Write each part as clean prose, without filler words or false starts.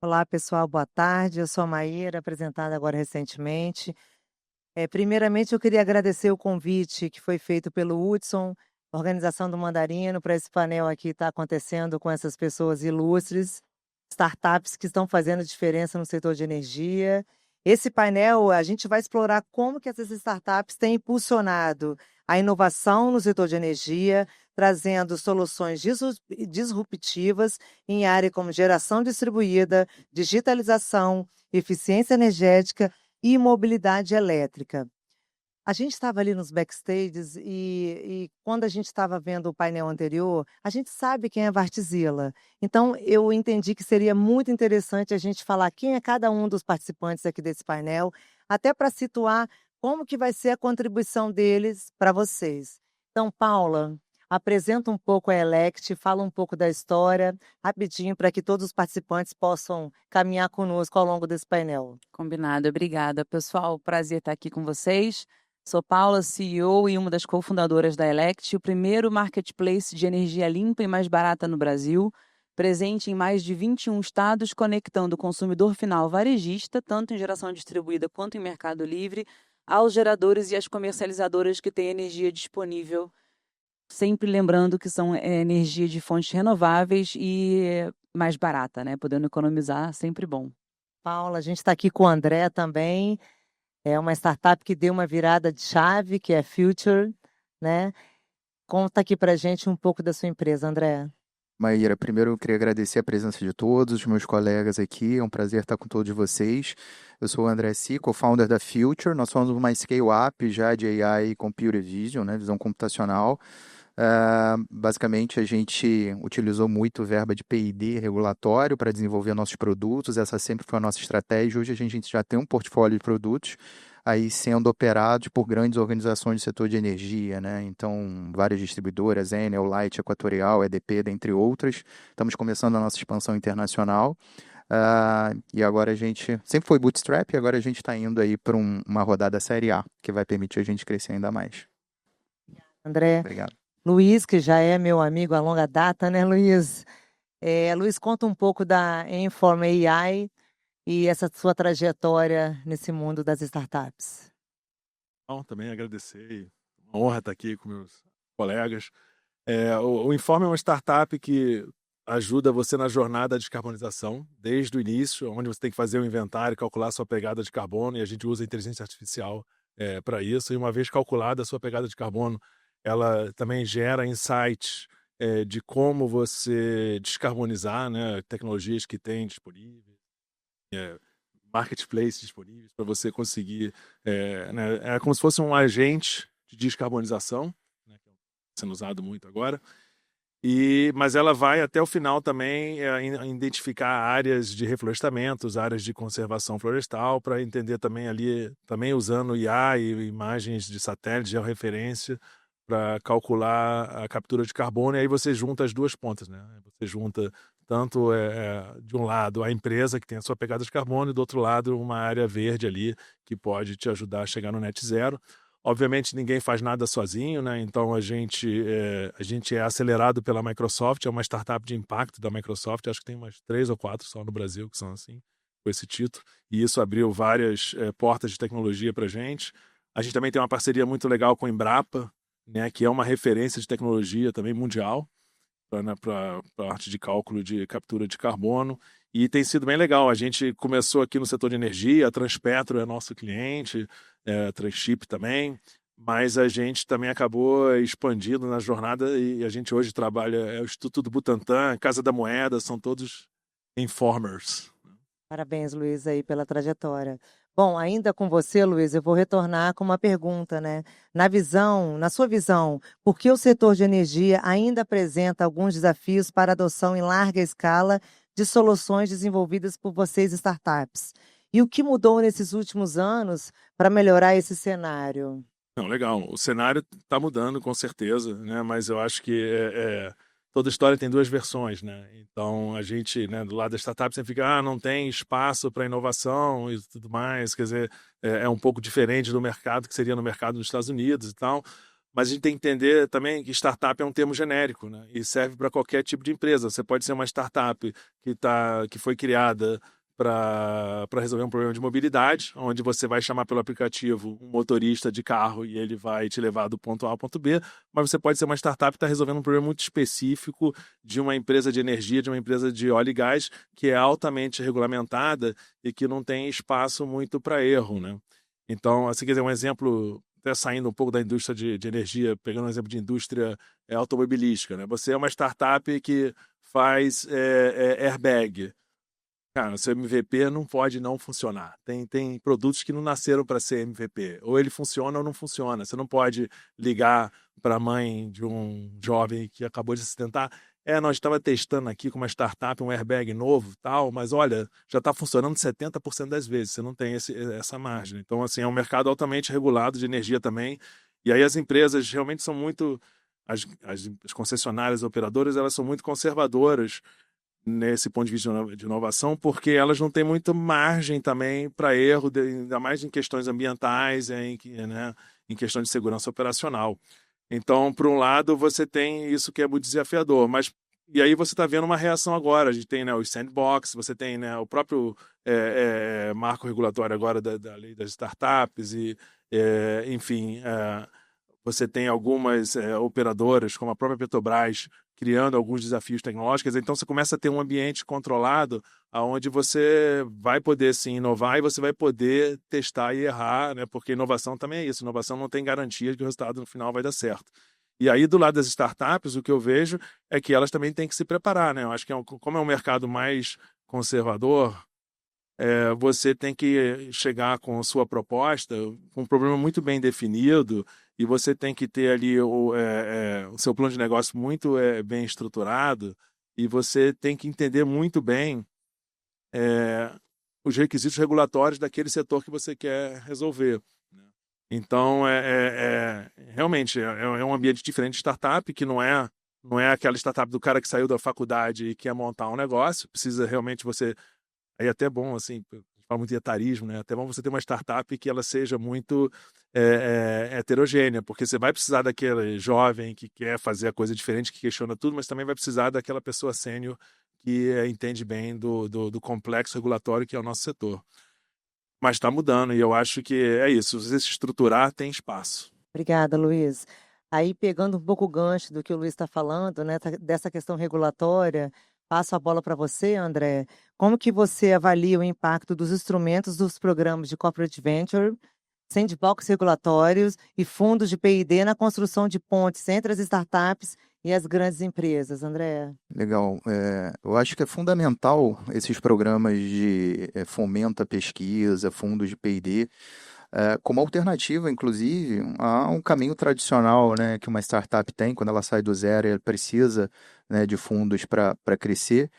Olá, pessoal, boa tarde. Eu sou a Maíra, apresentada agora recentemente. Primeiramente, eu queria agradecer o convite que foi feito pelo Hudson, Organização do Mandarino, para esse painel aqui estar acontecendo com essas pessoas ilustres, startups que estão fazendo diferença no setor de energia. Esse painel, a gente vai explorar como que essas startups têm impulsionado a inovação no setor de energia, trazendo soluções disruptivas em áreas como geração distribuída, digitalização, eficiência energética e mobilidade elétrica. A gente estava ali nos backstages e quando a gente estava vendo o painel anterior, a gente sabe quem é Vartzilla. Então, eu entendi que seria muito interessante a gente falar quem é cada um dos participantes aqui desse painel, até para situar como que vai ser a contribuição deles para vocês. Então, Paula, apresenta um pouco a Elect, fala um pouco da história, rapidinho, para que todos os participantes possam caminhar conosco ao longo desse painel. Combinado, obrigada. Pessoal, prazer estar aqui com vocês. Sou Paula, CEO e uma das cofundadoras da Elect, o primeiro marketplace de energia limpa e mais barata no Brasil, presente em mais de 21 estados, conectando o consumidor final varejista, tanto em geração distribuída quanto em mercado livre, aos geradores e às comercializadoras que têm energia disponível, sempre lembrando que são energia de fontes renováveis e mais barata, né? Podendo economizar, sempre bom. Paula, a gente está aqui com o André também. É uma startup que deu uma virada de chave, que é Future, né? Conta aqui para a gente um pouco da sua empresa, André. Maíra, primeiro eu queria agradecer a presença de todos os meus colegas aqui, é um prazer estar com todos vocês. Eu sou o André Si, co-founder da Future, nós somos uma scale-up já de AI e Computer Vision, né, visão computacional. Basicamente, a gente utilizou muito verba de P&D regulatório para desenvolver nossos produtos, essa sempre foi a nossa estratégia. Hoje a gente já tem um portfólio de produtos aí sendo operados por grandes organizações do setor de energia, né? Então, várias distribuidoras, Enel, Light, Equatorial, EDP, dentre outras. Estamos começando a nossa expansão internacional. E agora a gente sempre foi bootstrap e agora a gente está indo aí para uma rodada série A, que vai permitir a gente crescer ainda mais. André. Obrigado. Luiz, que já é meu amigo há longa data, né, Luiz? Luiz, conta um pouco da Inform AI e essa sua trajetória nesse mundo das startups. Bom, também agradecer, uma honra estar aqui com meus colegas. O Informe é uma startup que ajuda você na jornada de descarbonização, desde o início, onde você tem que fazer o inventário, calcular a sua pegada de carbono, e a gente usa a inteligência artificial para isso. E uma vez calculada a sua pegada de carbono, ela também gera insights de como você descarbonizar, né, tecnologias que tem disponíveis, marketplaces disponíveis para você conseguir, né, é como se fosse um agente de descarbonização, né, que está sendo usado muito agora. Mas ela vai até o final também identificar áreas de reflorestamento, áreas de conservação florestal, para entender também ali, também usando IA e imagens de satélite, georreferência, para calcular a captura de carbono. E aí você junta as duas pontas, né? Você junta tanto de um lado a empresa que tem a sua pegada de carbono e do outro lado uma área verde ali que pode te ajudar a chegar no net zero. Obviamente ninguém faz nada sozinho, né? Então a gente é acelerado pela Microsoft, é uma startup de impacto da Microsoft, acho que tem umas 3 ou 4 só no Brasil que são assim, com esse título, e isso abriu várias portas de tecnologia para a gente. A gente também tem uma parceria muito legal com a Embrapa, né? Que é uma referência de tecnologia também mundial para a parte de cálculo de captura de carbono. E tem sido bem legal. A gente começou aqui no setor de energia, a Transpetro é nosso cliente, a Transchip também, mas a gente também acabou expandindo na jornada e a gente hoje trabalha, o Instituto do Butantan, Casa da Moeda, são todos informers. Parabéns, Luiz, aí pela trajetória. Bom, ainda com você, Luiz, eu vou retornar com uma pergunta, né? Na sua visão, por que o setor de energia ainda apresenta alguns desafios para adoção em larga escala de soluções desenvolvidas por vocês, startups? E o que mudou nesses últimos anos para melhorar esse cenário? Não, legal. O cenário está mudando, com certeza, né? Mas eu acho que toda história tem duas versões, né? Então a gente, né, do lado da startup, sempre fica, não tem espaço para inovação e tudo mais. Quer dizer, é um pouco diferente do mercado que seria no mercado dos Estados Unidos e tal. Mas a gente tem que entender também que startup é um termo genérico, né? E serve para qualquer tipo de empresa. Você pode ser uma startup que foi criada para resolver um problema de mobilidade, onde você vai chamar pelo aplicativo um motorista de carro e ele vai te levar do ponto A ao ponto B, mas você pode ser uma startup que está resolvendo um problema muito específico de uma empresa de energia, de uma empresa de óleo e gás, que é altamente regulamentada e que não tem espaço muito para erro, né? Então, assim, quer dizer, um exemplo, até saindo um pouco da indústria de energia, pegando um exemplo de indústria automobilística, né? Você é uma startup que faz airbag. Cara, o seu MVP não pode não funcionar. Tem produtos que não nasceram para ser MVP. Ou ele funciona ou não funciona. Você não pode ligar para a mãe de um jovem que acabou de se acidentar. Nós estava testando aqui com uma startup um airbag novo e tal, mas olha, já está funcionando 70% das vezes. Você não tem essa margem. Então, assim, é um mercado altamente regulado de energia também. E aí as empresas realmente são muito... As concessionárias operadoras, elas são muito conservadoras nesse ponto de vista de inovação, porque elas não têm muita margem também para erro, ainda mais em questões ambientais, em questão de segurança operacional. Então, por um lado, você tem isso que é muito desafiador, mas e aí você está vendo uma reação agora. A gente tem, né, os sandbox, você tem, né, o próprio marco regulatório agora da lei das startups e, enfim, você tem algumas operadoras, como a própria Petrobras, criando alguns desafios tecnológicos. Então, você começa a ter um ambiente controlado onde você vai poder, sim, inovar e você vai poder testar e errar, né? Porque inovação também é isso. Inovação não tem garantia de que o resultado no final vai dar certo. E aí, do lado das startups, o que eu vejo é que elas também têm que se preparar, né? Eu acho que, como é um mercado mais conservador, você tem que chegar com sua proposta, com um problema muito bem definido, e você tem que ter ali o seu plano de negócio muito bem estruturado, e você tem que entender muito bem os requisitos regulatórios daquele setor que você quer resolver, né? Então, realmente, é um ambiente diferente de startup, que não é aquela startup do cara que saiu da faculdade e quer montar um negócio, precisa realmente você... Aí é até bom, assim, fala muito de etarismo, né? Até bom você ter uma startup que ela seja muito heterogênea, porque você vai precisar daquele jovem que quer fazer a coisa diferente, que questiona tudo, mas também vai precisar daquela pessoa sênior que entende bem do complexo regulatório que é o nosso setor. Mas está mudando e eu acho que é isso. Se você se estruturar, tem espaço. Obrigada, Luiz. Aí, pegando um pouco o gancho do que o Luiz está falando, né, dessa questão regulatória, passo a bola para você, André. Como que você avalia o impacto dos instrumentos dos programas de Corporate Venture, sandbox regulatórios e fundos de P&D na construção de pontes entre as startups e as grandes empresas, André? Legal. Eu acho que é fundamental esses programas de fomento à pesquisa, fundos de P&D, como alternativa, inclusive, a um caminho tradicional, né, que uma startup tem quando ela sai do zero e ela precisa, né, de fundos para crescer,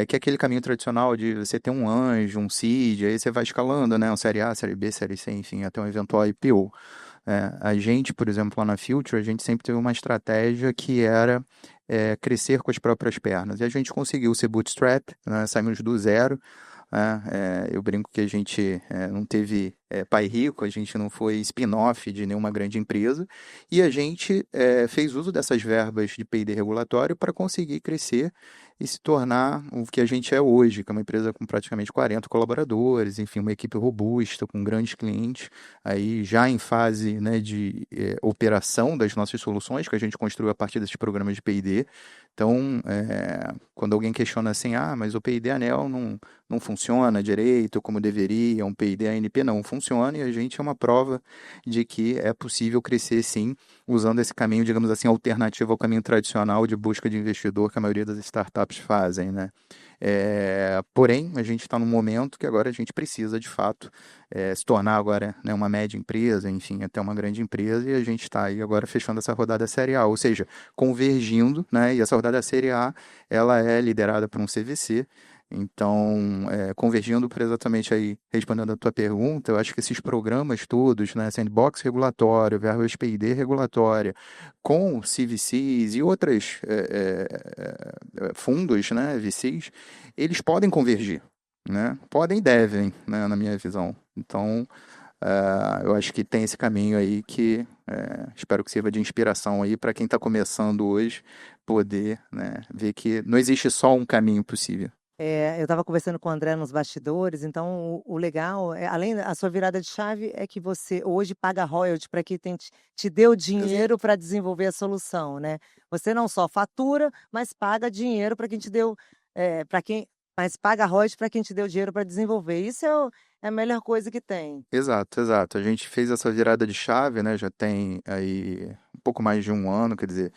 que é aquele caminho tradicional de você ter um anjo, um seed, aí você vai escalando, né, um série A, série B, série C, enfim, até um eventual IPO. A gente, por exemplo, lá na Future, a gente sempre teve uma estratégia que era crescer com as próprias pernas. E a gente conseguiu ser bootstrap, né, saímos do zero. Eu brinco que a gente não teve pai rico, a gente não foi spin-off de nenhuma grande empresa, e a gente fez uso dessas verbas de P&D regulatório para conseguir crescer e se tornar o que a gente é hoje, que é uma empresa com praticamente 40 colaboradores, enfim, uma equipe robusta, com grandes clientes, aí já em fase, né, de operação das nossas soluções, que a gente construiu a partir desses programas de P&D. Então, quando alguém questiona assim, mas o P&D ANEEL não funciona direito como deveria, um P&D ANP não funciona, e a gente é uma prova de que é possível crescer sim, usando esse caminho, digamos assim, alternativo ao caminho tradicional de busca de investidor que a maioria das startups fazem, né? Porém, a gente está num momento que agora a gente precisa, de fato, se tornar agora, né, uma média empresa, enfim, até uma grande empresa, e a gente está aí agora fechando essa rodada Série A, ou seja, convergindo, né, e essa rodada Série A, ela é liderada por um CVC. Então, convergindo para exatamente aí, respondendo a tua pergunta, eu acho que esses programas todos, né, sandbox regulatório, verbas P&D regulatória, com CVCs e outros fundos, né, VCs, eles podem convergir, né, podem e devem, né, na minha visão. Então, eu acho que tem esse caminho aí que espero que sirva de inspiração aí para quem está começando hoje poder, né, ver que não existe só um caminho possível. Eu estava conversando com o André nos bastidores, então o legal, além da sua virada de chave, é que você hoje paga royalty para quem te deu dinheiro para desenvolver a solução, né. Você não só fatura, mas paga dinheiro para quem te deu, para quem mas paga royalty para quem te deu dinheiro para desenvolver. Isso é a melhor coisa que tem. Exato, exato. A gente fez essa virada de chave, né? Já tem aí um pouco mais de um ano, quer dizer,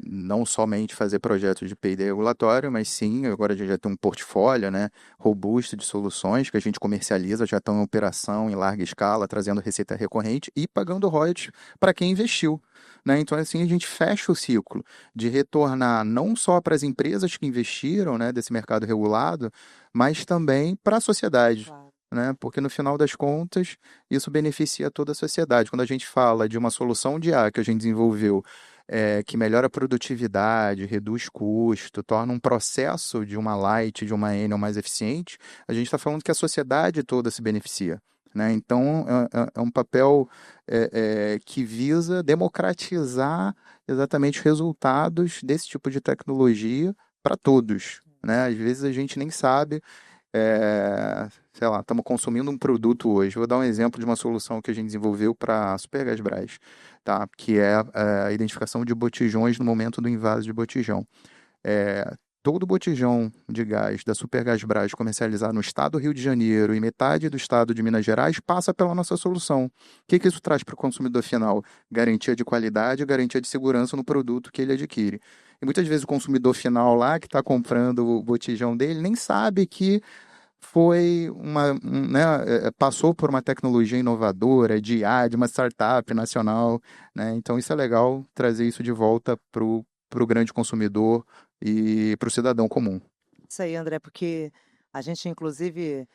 não somente fazer projetos de P&D regulatório, mas sim, agora a gente já tem um portfólio, né, robusto de soluções que a gente comercializa, já estão em operação em larga escala, trazendo receita recorrente e pagando royalties para quem investiu. Né? Então, assim, a gente fecha o ciclo de retornar não só para as empresas que investiram, né, desse mercado regulado, mas também para a sociedade. Claro. Né? Porque no final das contas, isso beneficia toda a sociedade. Quando a gente fala de uma solução de IA que a gente desenvolveu, que melhora a produtividade, reduz custo, torna um processo de uma Light, de uma Enel mais eficiente, a gente está falando que a sociedade toda se beneficia. Né? Então, é um papel que visa democratizar exatamente os resultados desse tipo de tecnologia para todos. Né? Às vezes a gente nem sabe, sei lá, estamos consumindo um produto hoje. Vou dar um exemplo de uma solução que a gente desenvolveu para a Supergasbras, tá? Que é a identificação de botijões no momento do invaso de botijão. Todo botijão de gás da Supergasbras comercializado no estado do Rio de Janeiro e metade do estado de Minas Gerais passa pela nossa solução. O que isso traz para o consumidor final? Garantia de qualidade, garantia de segurança no produto que ele adquire. E muitas vezes o consumidor final lá, que está comprando o botijão dele, nem sabe que foi passou por uma tecnologia inovadora, de IA, de uma startup nacional. Né? Então isso é legal, trazer isso de volta para o grande consumidor e para o cidadão comum. Isso aí, André, porque a gente, inclusive,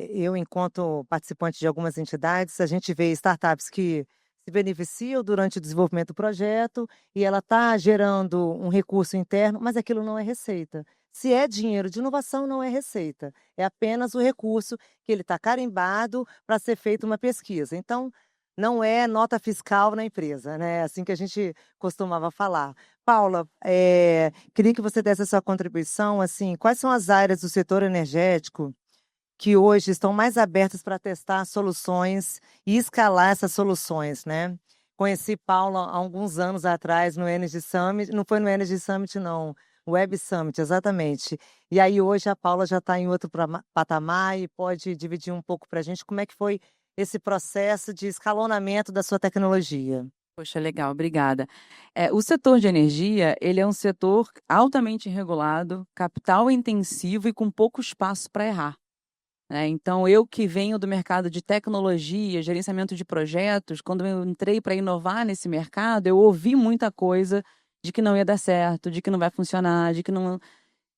eu, enquanto participante de algumas entidades, a gente vê startups que se beneficiam durante o desenvolvimento do projeto e ela está gerando um recurso interno, mas aquilo não é receita. Se é dinheiro de inovação, não é receita. É apenas o recurso que ele está carimbado para ser feita uma pesquisa. Então, não é nota fiscal na empresa, né? Assim que a gente costumava falar. Paula, queria que você desse a sua contribuição, assim, quais são as áreas do setor energético que hoje estão mais abertas para testar soluções e escalar essas soluções, né? Conheci Paula há alguns anos atrás no Energy Summit, não foi no Energy Summit não, Web Summit, exatamente. E aí hoje a Paula já está em outro patamar e pode dividir um pouco para a gente como é que foi esse processo de escalonamento da sua tecnologia. Poxa, legal, obrigada. O setor de energia, ele é um setor altamente regulado, capital intensivo e com pouco espaço para errar. Né? Então, eu que venho do mercado de tecnologia, gerenciamento de projetos, quando eu entrei para inovar nesse mercado, eu ouvi muita coisa de que não ia dar certo, de que não vai funcionar, de que não...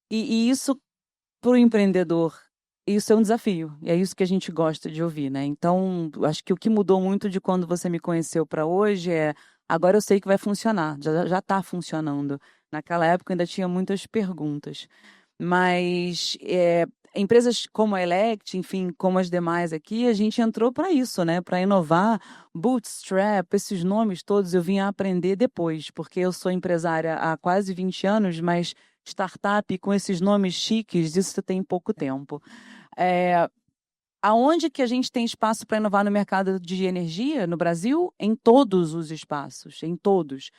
E isso, para o empreendedor, isso é um desafio, e é isso que a gente gosta de ouvir, né? Então, acho que o que mudou muito de quando você me conheceu para hoje agora eu sei que vai funcionar, já está funcionando. Naquela época ainda tinha muitas perguntas. Mas empresas como a Elect, enfim, como as demais aqui, a gente entrou para isso, né? Para inovar, Bootstrap, esses nomes todos eu vim a aprender depois, porque eu sou empresária há quase 20 anos, mas startup com esses nomes chiques, isso tem pouco tempo. Aonde que a gente tem espaço para inovar no mercado de energia no Brasil? Em todos os espaços, em todos.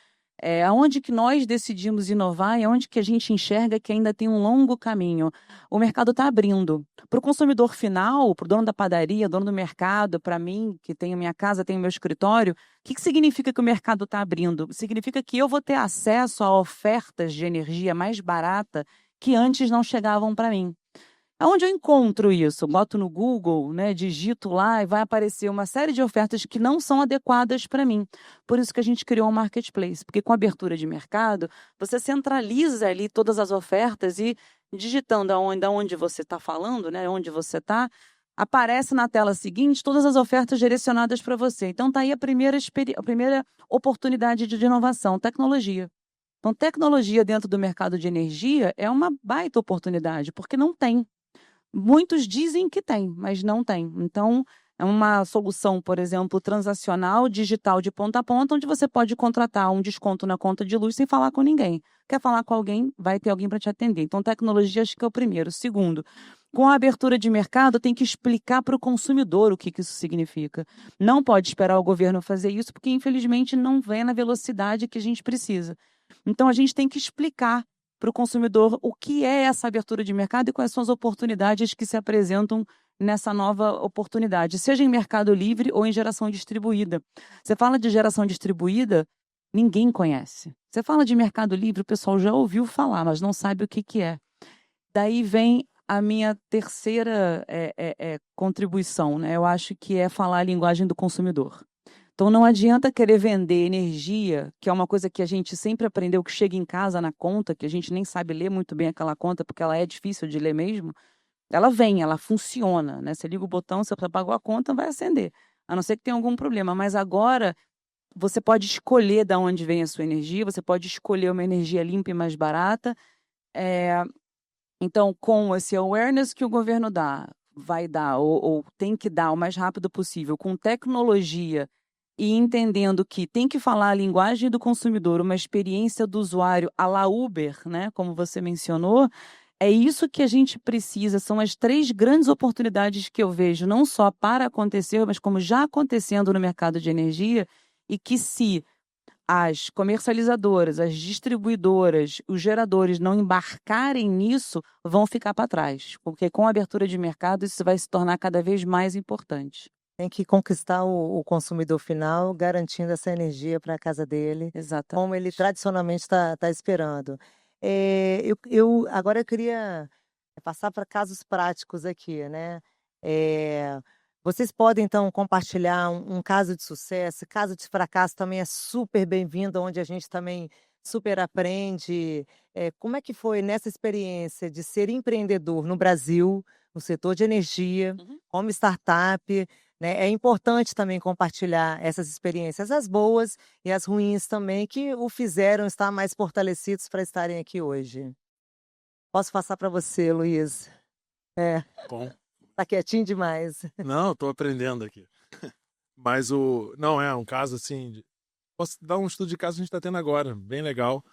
Aonde que nós decidimos inovar e aonde que a gente enxerga que ainda tem um longo caminho. O mercado está abrindo. Para o consumidor final, para o dono da padaria, dono do mercado, para mim, que tenho minha casa, tenho meu escritório, o que significa que o mercado está abrindo? Significa que eu vou ter acesso a ofertas de energia mais barata que antes não chegavam para mim. Aonde eu encontro isso? Boto no Google, né, digito lá e vai aparecer uma série de ofertas que não são adequadas para mim. Por isso que a gente criou um marketplace, porque com a abertura de mercado, você centraliza ali todas as ofertas e digitando aonde você está falando, né, onde você está, aparece na tela seguinte todas as ofertas direcionadas para você. Então está aí a primeira oportunidade de inovação, tecnologia. Então, tecnologia dentro do mercado de energia é uma baita oportunidade, porque não tem. Muitos dizem que tem, mas não tem. Então, É uma solução, por exemplo, transacional, digital de ponta a ponta, onde você pode contratar um desconto na conta de luz sem falar com ninguém. Quer falar com alguém, vai ter alguém para te atender. Então, tecnologia acho que é o primeiro. Segundo, com a abertura de mercado, tem que explicar para o consumidor o que isso significa. Não pode esperar o governo fazer isso, porque, infelizmente, não vem na velocidade que a gente precisa. Então, a gente tem que explicar para o consumidor o que é essa abertura de mercado e quais são as oportunidades que se apresentam nessa nova oportunidade, seja em mercado livre ou em geração distribuída. Você fala de geração distribuída, ninguém conhece. Você fala de mercado livre, o pessoal já ouviu falar, mas não sabe o que é. Daí vem a minha terceira contribuição, né? Eu acho que é falar a linguagem do consumidor. Então, não adianta querer vender energia, que é uma coisa que a gente sempre aprendeu, que chega em casa na conta, que a gente nem sabe ler muito bem aquela conta, porque ela é difícil de ler mesmo. Ela vem, ela funciona, né? Você liga o botão, você pagou a conta, vai acender. A não ser que tenha algum problema. Mas agora, você pode escolher de onde vem a sua energia, você pode escolher uma energia limpa e mais barata. Então, com esse awareness que o governo vai dar, ou tem que dar o mais rápido possível, com tecnologia e entendendo que tem que falar a linguagem do consumidor, uma experiência do usuário à la Uber, né, como você mencionou, é isso que a gente precisa. São as 3 grandes oportunidades que eu vejo, não só para acontecer, mas como já acontecendo no mercado de energia, e que se as comercializadoras, as distribuidoras, os geradores não embarcarem nisso, vão ficar para trás. Porque com a abertura de mercado, isso vai se tornar cada vez mais importante. Tem que conquistar o consumidor final, garantindo essa energia para a casa dele, Exatamente. como ele tradicionalmente está esperando. Agora eu queria passar para casos práticos aqui, né? Vocês podem, então, compartilhar um caso de sucesso, caso de fracasso também é super bem-vindo, onde a gente também super aprende. Como é que foi nessa experiência de ser empreendedor no Brasil, no setor de energia, como startup, né? É importante também compartilhar essas experiências, as boas e as ruins também, que o fizeram estar mais fortalecidos para estarem aqui hoje. Posso passar para você, Luiz? Bom. Tá quietinho demais. Não, estou aprendendo aqui. Mas não, é um caso assim. Posso dar um estudo de caso que a gente está tendo agora, bem legal.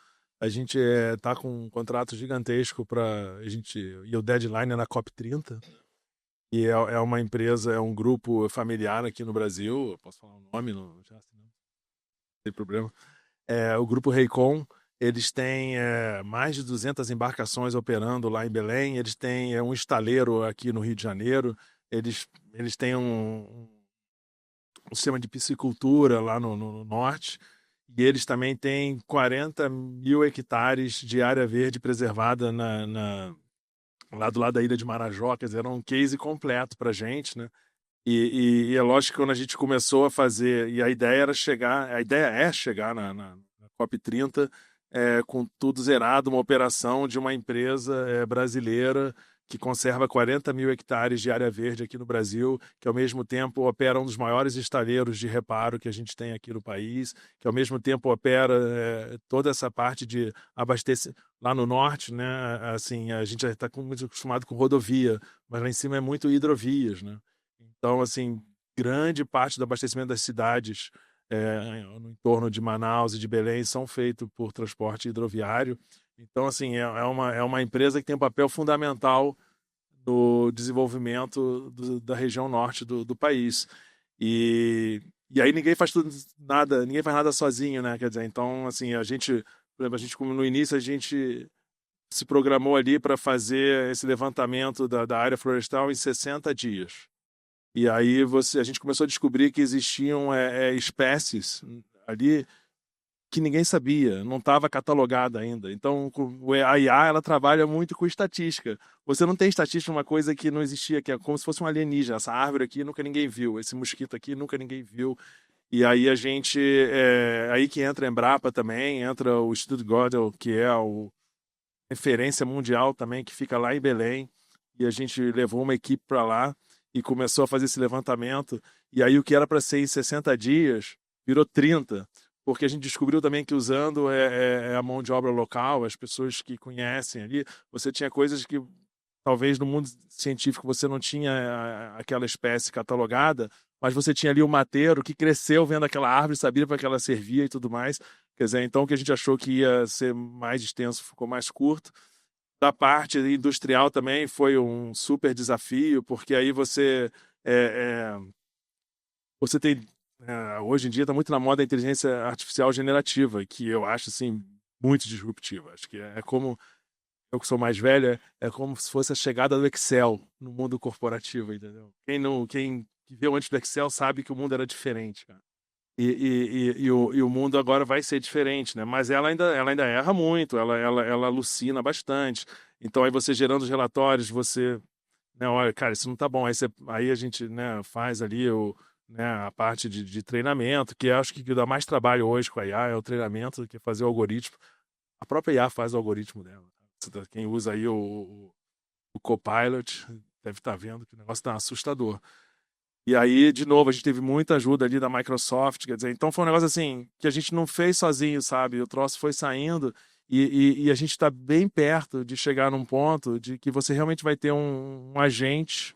A gente está com um contrato gigantesco para a gente. E o deadline é na COP30. E é uma empresa, é um grupo familiar aqui no Brasil. Eu posso falar o nome? Não tem problema. O grupo Reicon. Eles têm mais de 200 embarcações operando lá em Belém. Eles têm um estaleiro aqui no Rio de Janeiro. Eles têm um sistema de piscicultura lá no norte. E eles também têm 40 mil hectares de área verde preservada lá do lado da ilha de Marajó. Quer dizer, era um case completo para a gente, né? E é lógico que quando a gente começou a fazer, e a ideia é chegar na COP30 com tudo zerado, uma operação de uma empresa brasileira que conserva 40 mil hectares de área verde aqui no Brasil, que ao mesmo tempo opera um dos maiores estaleiros de reparo que a gente tem aqui no país, que ao mesmo tempo opera toda essa parte de abastecimento lá no norte, né? Assim, a gente já está muito acostumado com rodovia, mas lá em cima é muito hidrovias, né? Então, assim, grande parte do abastecimento das cidades no entorno de Manaus e de Belém são feitos por transporte hidroviário. Então, assim, é uma empresa que tem um papel fundamental no desenvolvimento da região norte do país. E aí ninguém faz nada sozinho, né? Quer dizer, então, assim, por exemplo, como no início a gente se programou ali para fazer esse levantamento da área florestal em 60 dias. E aí a gente começou a descobrir que existiam espécies ali que ninguém sabia, não estava catalogada ainda. Então, a IA ela trabalha muito com estatística. Você não tem estatística, uma coisa que não existia, que é como se fosse um alienígena. Essa árvore aqui nunca ninguém viu, esse mosquito aqui nunca ninguém viu. E aí a gente, aí que entra a Embrapa também, entra o Instituto Gödel, que é a referência mundial também, que fica lá em Belém. E a gente levou uma equipe para lá e começou a fazer esse levantamento. E aí o que era para ser em 60 dias virou 30, porque a gente descobriu também que usando a mão de obra local, as pessoas que conhecem ali, você tinha coisas que talvez no mundo científico você não tinha aquela espécie catalogada, mas você tinha ali o mateiro que cresceu vendo aquela árvore, sabia para que ela servia e tudo mais. Quer dizer, então o que a gente achou que ia ser mais extenso ficou mais curto. Da parte industrial também foi um super desafio, porque aí você tem hoje em dia está muito na moda a inteligência artificial generativa, que eu acho assim muito disruptiva. Acho que é como eu que sou mais velho, é como se fosse a chegada do Excel no mundo corporativo, entendeu? Quem viveu antes do Excel sabe que o mundo era diferente, cara. E o mundo agora vai ser diferente, né? Mas ela ainda erra muito, ela alucina bastante. Então aí você gerando os relatórios, você, né, olha, cara, isso não tá bom. Aí a gente, né, faz ali né, a parte de treinamento, que acho que dá mais trabalho hoje com a IA é o treinamento do que fazer o algoritmo. A própria IA faz o algoritmo dela. Quem usa aí o Copilot deve estar vendo que o negócio está assustador. E aí, de novo, a gente teve muita ajuda ali da Microsoft, quer dizer, então foi um negócio assim, que a gente não fez sozinho, sabe? O troço foi saindo e a gente está bem perto de chegar num ponto de que você realmente vai ter um agente,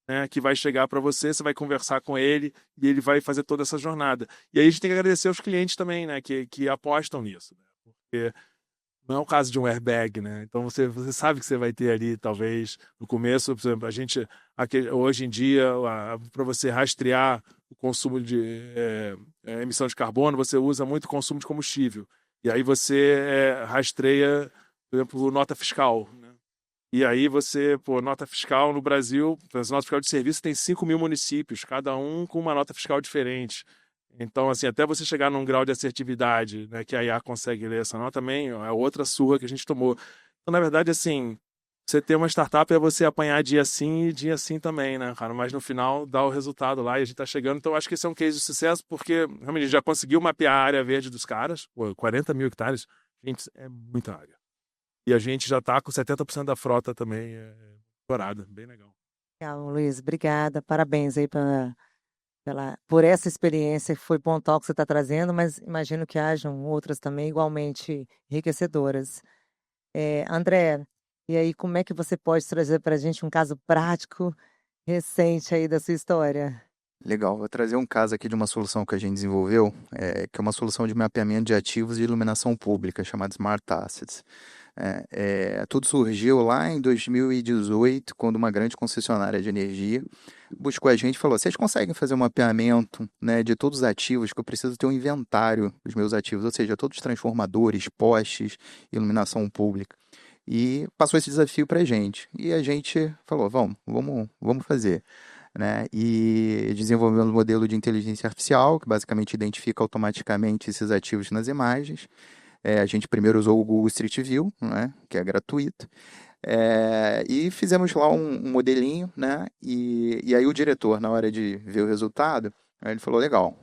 né, que vai chegar para você vai conversar com ele e ele vai fazer toda essa jornada. E aí a gente tem que agradecer aos clientes também, né, que apostam nisso, né? Porque não é o caso de um airbag, né? Então você sabe que você vai ter ali, talvez, no começo, por exemplo, hoje em dia, para você rastrear o consumo de emissão de carbono, você usa muito consumo de combustível. E aí você rastreia, por exemplo, nota fiscal, né? E aí nota fiscal no Brasil, nota fiscal de serviço tem 5.000 municípios, cada um com uma nota fiscal diferente. Então, assim, até você chegar num grau de assertividade, né, que a IA consegue ler essa nota também, é outra surra que a gente tomou. Então, na verdade, assim, você ter uma startup é você apanhar dia sim e dia sim também, né, cara? Mas no final dá o resultado lá e a gente tá chegando. Então, acho que esse é um case de sucesso, porque realmente a gente já conseguiu mapear a área verde dos caras, 40 mil hectares, gente, é muita área. E a gente já tá com 70% da frota também explorada, bem legal. Legal, Luiz, obrigada, parabéns aí por essa experiência que foi pontual que você está trazendo, mas imagino que hajam outras também igualmente enriquecedoras. André, e aí como é que você pode trazer para a gente um caso prático recente aí da sua história? Legal, vou trazer um caso aqui de uma solução que a gente desenvolveu, que é uma solução de mapeamento de ativos de iluminação pública, chamada Smart Assets. Tudo surgiu lá em 2018, quando uma grande concessionária de energia buscou a gente e falou: vocês conseguem fazer um mapeamento, né, de todos os ativos, que eu preciso ter um inventário dos meus ativos, ou seja, todos os transformadores, postes, iluminação pública. E passou esse desafio para a gente. E a gente falou: vamos fazer. Né? E desenvolvemos um modelo de inteligência artificial, que basicamente identifica automaticamente esses ativos nas imagens. A gente primeiro usou o Google Street View, né, que é gratuito, e fizemos lá um modelinho, né, e aí o diretor, na hora de ver o resultado, ele falou: legal,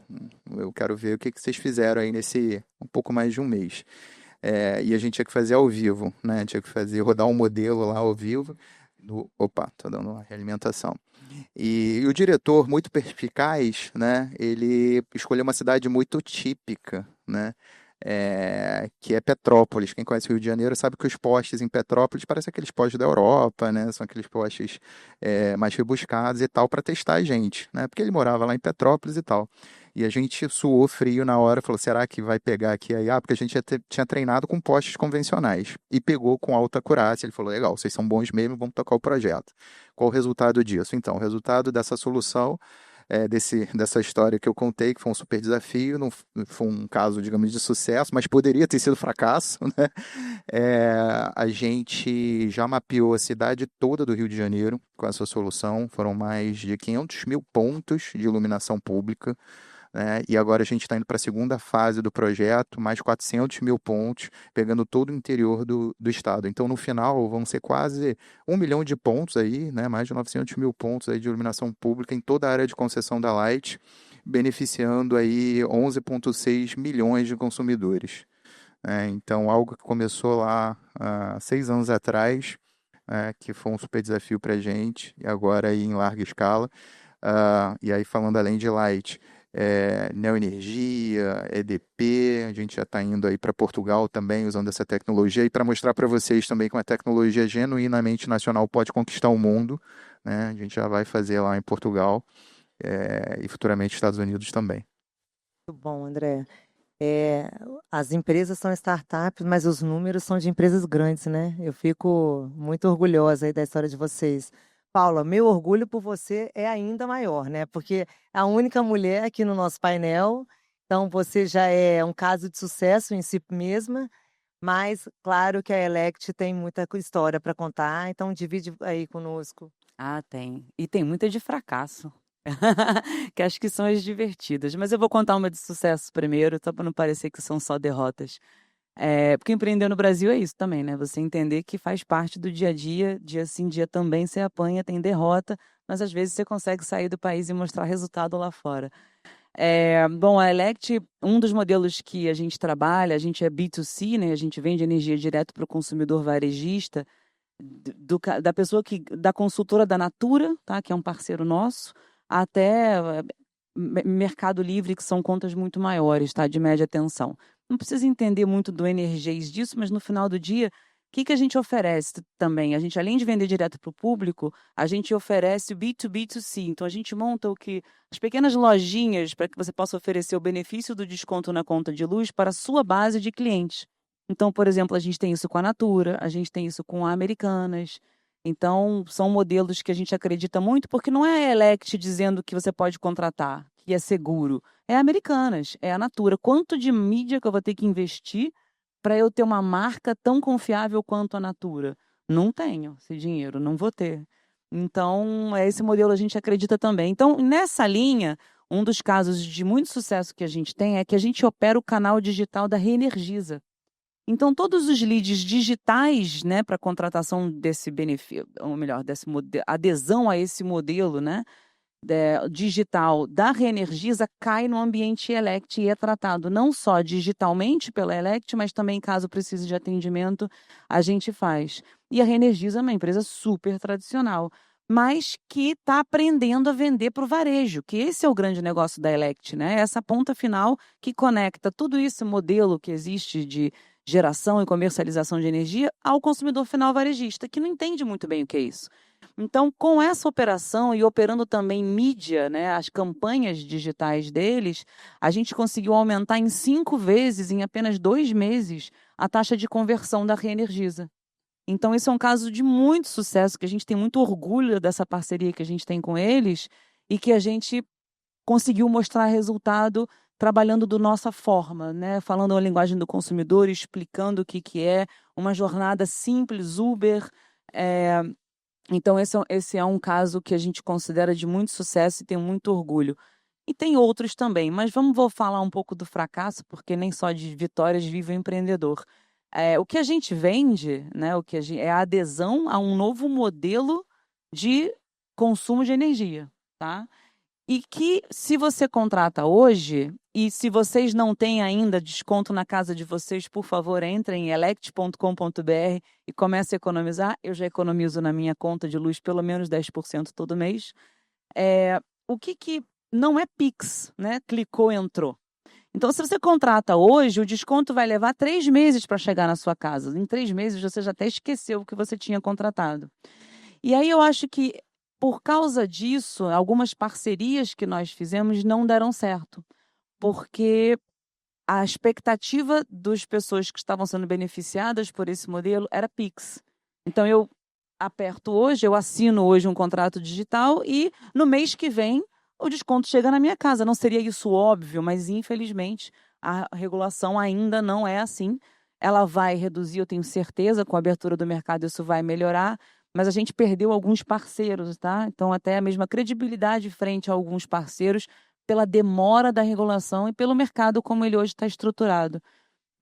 eu quero ver o que vocês fizeram aí nesse um pouco mais de um mês. E a gente tinha que fazer ao vivo, né, tinha que rodar um modelo lá ao vivo. Opa, tô dando uma realimentação. E o diretor, muito perspicaz, né, ele escolheu uma cidade muito típica, né, que é Petrópolis. Quem conhece o Rio de Janeiro sabe que os postes em Petrópolis parecem aqueles postes da Europa, né? São aqueles postes mais rebuscados e tal, para testar a gente, né? Porque ele morava lá em Petrópolis e tal. E a gente suou frio na hora, falou: será que vai pegar aqui a IA? Porque a gente tinha treinado com postes convencionais e pegou com alta acurácia. Ele falou: legal, vocês são bons mesmo, vamos tocar o projeto. Qual o resultado disso? Então, o resultado dessa solução, dessa história que eu contei, que foi um super desafio, não foi um caso, digamos, de sucesso, mas poderia ter sido fracasso, né? A gente já mapeou a cidade toda do Rio de Janeiro com essa solução, foram mais de 500 mil pontos de iluminação pública, né? E agora a gente está indo para a segunda fase do projeto, mais 400 mil pontos, pegando todo o interior do estado. Então, no final, vão ser quase 1 milhão de pontos aí, né? Mais de 900 mil pontos aí de iluminação pública em toda a área de concessão da Light, beneficiando aí 11,6 milhões de consumidores. Então, algo que começou lá há 6 anos atrás, que foi um super desafio para a gente, e agora aí em larga escala. E aí, falando além de Light, Neoenergia, EDP, a gente já está indo aí para Portugal também usando essa tecnologia e para mostrar para vocês também que uma tecnologia genuinamente nacional pode conquistar o mundo, né? A gente já vai fazer lá em Portugal e futuramente Estados Unidos também. Muito bom, André. É, as empresas são startups, mas os números são de empresas grandes, né? Eu fico muito orgulhosa aí da história de vocês. Paula, meu orgulho por você é ainda maior, né? Porque é a única mulher aqui no nosso painel, então você já é um caso de sucesso em si mesma, mas claro que a Elect tem muita história para contar, então divide aí conosco. Ah, tem. E tem muita de fracasso. Que acho que são as divertidas. Mas eu vou contar uma de sucesso primeiro, só para não parecer que são só derrotas. Porque empreender no Brasil é isso também, né? Você entender que faz parte do dia sim, dia também você apanha, tem derrota, mas às vezes você consegue sair do país e mostrar resultado lá fora. Bom, a Elect, um dos modelos que a gente trabalha, a gente é B2C, né? A gente vende energia direto para o consumidor varejista, da pessoa da consultora da Natura, tá? Que é um parceiro nosso, até Mercado Livre, que são contas muito maiores, tá? De média tensão. Não precisa entender muito do Energies disso, mas no final do dia, o que a gente oferece também? A gente, além de vender direto para o público, a gente oferece o B2B2C. Então, a gente monta as pequenas lojinhas para que você possa oferecer o benefício do desconto na conta de luz para a sua base de clientes. Então, por exemplo, a gente tem isso com a Natura, a gente tem isso com a Americanas. Então, são modelos que a gente acredita muito, porque não é a Elect dizendo que você pode contratar, que é seguro. É a Americanas, é a Natura. Quanto de mídia que eu vou ter que investir para eu ter uma marca tão confiável quanto a Natura? Não tenho esse dinheiro, não vou ter. Então, esse modelo a gente acredita também. Então, nessa linha, um dos casos de muito sucesso que a gente tem é que a gente opera o canal digital da Reenergiza. Então, todos os leads digitais, né, para contratação desse benefício, ou melhor, adesão a esse modelo, né, digital da Reenergiza, cai no ambiente Elect e é tratado não só digitalmente pela Elect, mas também, caso precise de atendimento, a gente faz. E a Reenergiza é uma empresa super tradicional, mas que está aprendendo a vender para o varejo, que esse é o grande negócio da Elect, né? Essa ponta final que conecta tudo isso, modelo que existe de geração e comercialização de energia, ao consumidor final varejista, que não entende muito bem o que é isso. Então, com essa operação e operando também mídia, né, as campanhas digitais deles, a gente conseguiu aumentar em 5 vezes, em apenas 2 meses, a taxa de conversão da Reenergiza. Então, esse é um caso de muito sucesso, que a gente tem muito orgulho dessa parceria que a gente tem com eles e que a gente conseguiu mostrar resultado trabalhando da nossa forma, né? Falando a linguagem do consumidor, explicando o que é, uma jornada simples, Uber. Então, esse é um caso que a gente considera de muito sucesso e tem muito orgulho. E tem outros também, mas vou falar um pouco do fracasso, porque nem só de vitórias vive o empreendedor. O que a gente vende, né, é a adesão a um novo modelo de consumo de energia, tá? E que, se você contrata hoje, e se vocês não têm ainda desconto na casa de vocês, por favor, entrem em elect.com.br e comecem a economizar. Eu já economizo na minha conta de luz pelo menos 10% todo mês. O que não é Pix, né? Clicou, entrou. Então, se você contrata hoje, o desconto vai levar 3 meses para chegar na sua casa. Em 3 meses, você já até esqueceu o que você tinha contratado. E aí eu acho que, por causa disso, algumas parcerias que nós fizemos não deram certo, porque a expectativa das pessoas que estavam sendo beneficiadas por esse modelo era Pix. Então, eu assino hoje um contrato digital e no mês que vem o desconto chega na minha casa. Não seria isso óbvio, mas infelizmente a regulação ainda não é assim. Ela vai reduzir, eu tenho certeza, com a abertura do mercado isso vai melhorar, mas a gente perdeu alguns parceiros, tá? Então, até a mesma credibilidade frente a alguns parceiros pela demora da regulação e pelo mercado como ele hoje está estruturado.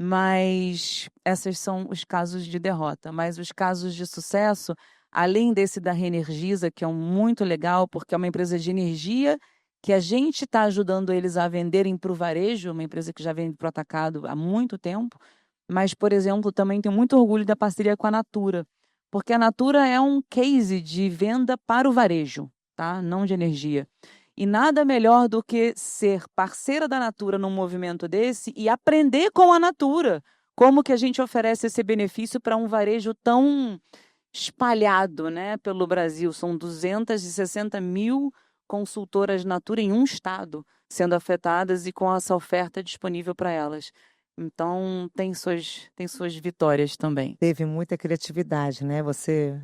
Mas esses são os casos de derrota. Mas os casos de sucesso, além desse da Reenergiza, que é muito legal, porque é uma empresa de energia que a gente está ajudando eles a venderem para o varejo, uma empresa que já vende para o atacado há muito tempo. Mas, por exemplo, também tenho muito orgulho da parceria com a Natura, porque a Natura é um case de venda para o varejo, tá? Não de energia. E nada melhor do que ser parceira da Natura num movimento desse e aprender com a Natura como que a gente oferece esse benefício para um varejo tão espalhado, né, pelo Brasil. São 260 mil consultoras Natura em um estado sendo afetadas e com essa oferta disponível para elas. Então, tem suas vitórias também. Teve muita criatividade, né? Você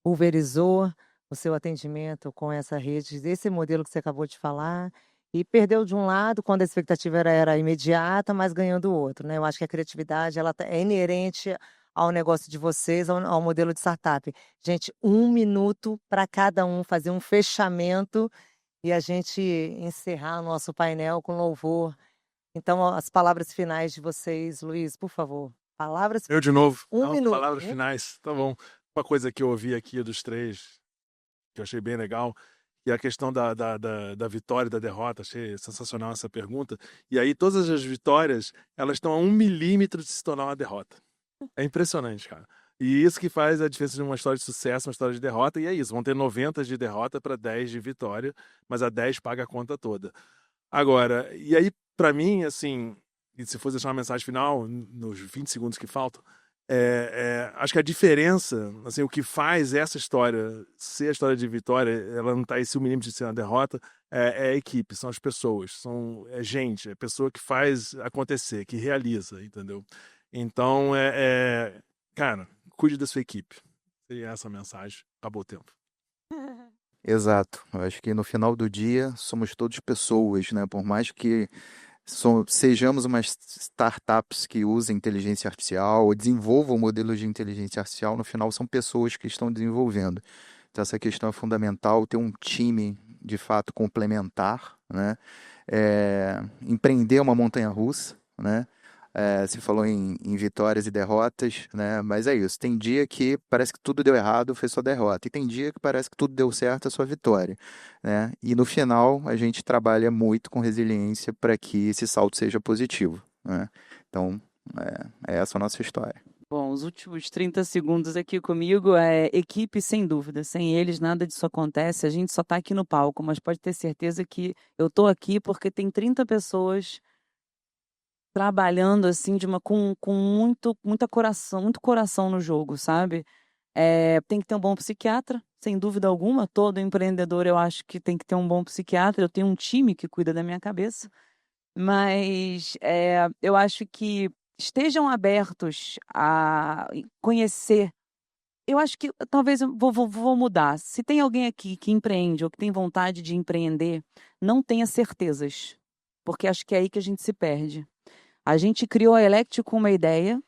pulverizou o seu atendimento com essa rede, desse modelo que você acabou de falar, e perdeu de um lado quando a expectativa era imediata, mas ganhou do outro, né? Eu acho que a criatividade é inerente ao negócio de vocês, ao modelo de startup. Gente, 1 minuto para cada um fazer um fechamento e a gente encerrar o nosso painel com louvor. Então, as palavras finais de vocês, Luiz, por favor. Palavras Eu de novo. 1 minuto. Palavras finais. Tá bom. Uma coisa que eu ouvi aqui dos três, que eu achei bem legal, e a questão da vitória e da derrota. Achei sensacional essa pergunta. E aí, todas as vitórias, elas estão a 1 milímetro de se tornar uma derrota. É impressionante, cara. E isso que faz a diferença de uma história de sucesso, uma história de derrota, e é isso. Vão ter 90 de derrota para 10 de vitória, mas a 10 paga a conta toda. Agora, e aí, para mim, assim, e se fosse deixar uma mensagem final, nos 20 segundos que faltam, acho que a diferença, assim, o que faz essa história ser a história de vitória, ela não está esse 1 milímetro de ser uma derrota, é a equipe, são as pessoas, é gente, é a pessoa que faz acontecer, que realiza, entendeu? Então, cara, cuide da sua equipe. Seria essa a mensagem. Acabou o tempo. Exato. Eu acho que no final do dia somos todos pessoas, né? Por mais que sejamos umas startups que usem inteligência artificial ou desenvolvam modelos de inteligência artificial, no final são pessoas que estão desenvolvendo. Então essa questão é fundamental, ter um time de fato complementar, né? Empreender uma montanha-russa, né? Você falou em vitórias e derrotas, né? Mas é isso. Tem dia que parece que tudo deu errado, foi sua derrota. E tem dia que parece que tudo deu certo, é sua vitória, né? E no final, a gente trabalha muito com resiliência para que esse salto seja positivo, né? Então, é essa a nossa história. Bom, os últimos 30 segundos aqui comigo é equipe, sem dúvida. Sem eles, nada disso acontece. A gente só está aqui no palco, mas pode ter certeza que eu estou aqui porque tem 30 pessoas trabalhando assim com muito coração no jogo, sabe? Tem que ter um bom psiquiatra, sem dúvida alguma. Todo empreendedor, eu acho que tem que ter um bom psiquiatra. Eu tenho um time que cuida da minha cabeça, mas eu acho que estejam abertos a conhecer. Eu acho que talvez eu vou mudar. Se tem alguém aqui que empreende ou que tem vontade de empreender, não tenha certezas, porque acho que é aí que a gente se perde. A gente criou a Elect com uma ideia.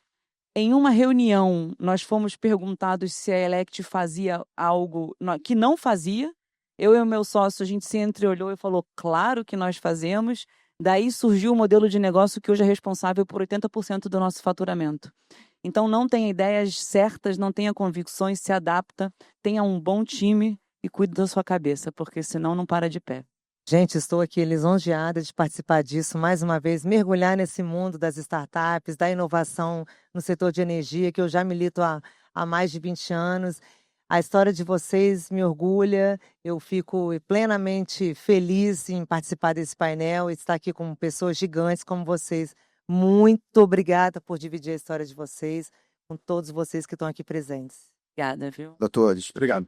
Em uma reunião, nós fomos perguntados se a Elect fazia algo que não fazia. Eu e o meu sócio, a gente se entreolhou e falou, claro que nós fazemos. Daí surgiu o modelo de negócio que hoje é responsável por 80% do nosso faturamento. Então, não tenha ideias certas, não tenha convicções, se adapta, tenha um bom time e cuide da sua cabeça, porque senão não para de pé. Gente, estou aqui lisonjeada de participar disso, mais uma vez, mergulhar nesse mundo das startups, da inovação no setor de energia, que eu já milito há mais de 20 anos. A história de vocês me orgulha, eu fico plenamente feliz em participar desse painel e estar aqui com pessoas gigantes como vocês. Muito obrigada por dividir a história de vocês com todos vocês que estão aqui presentes. Obrigada, viu? A todos. Obrigado.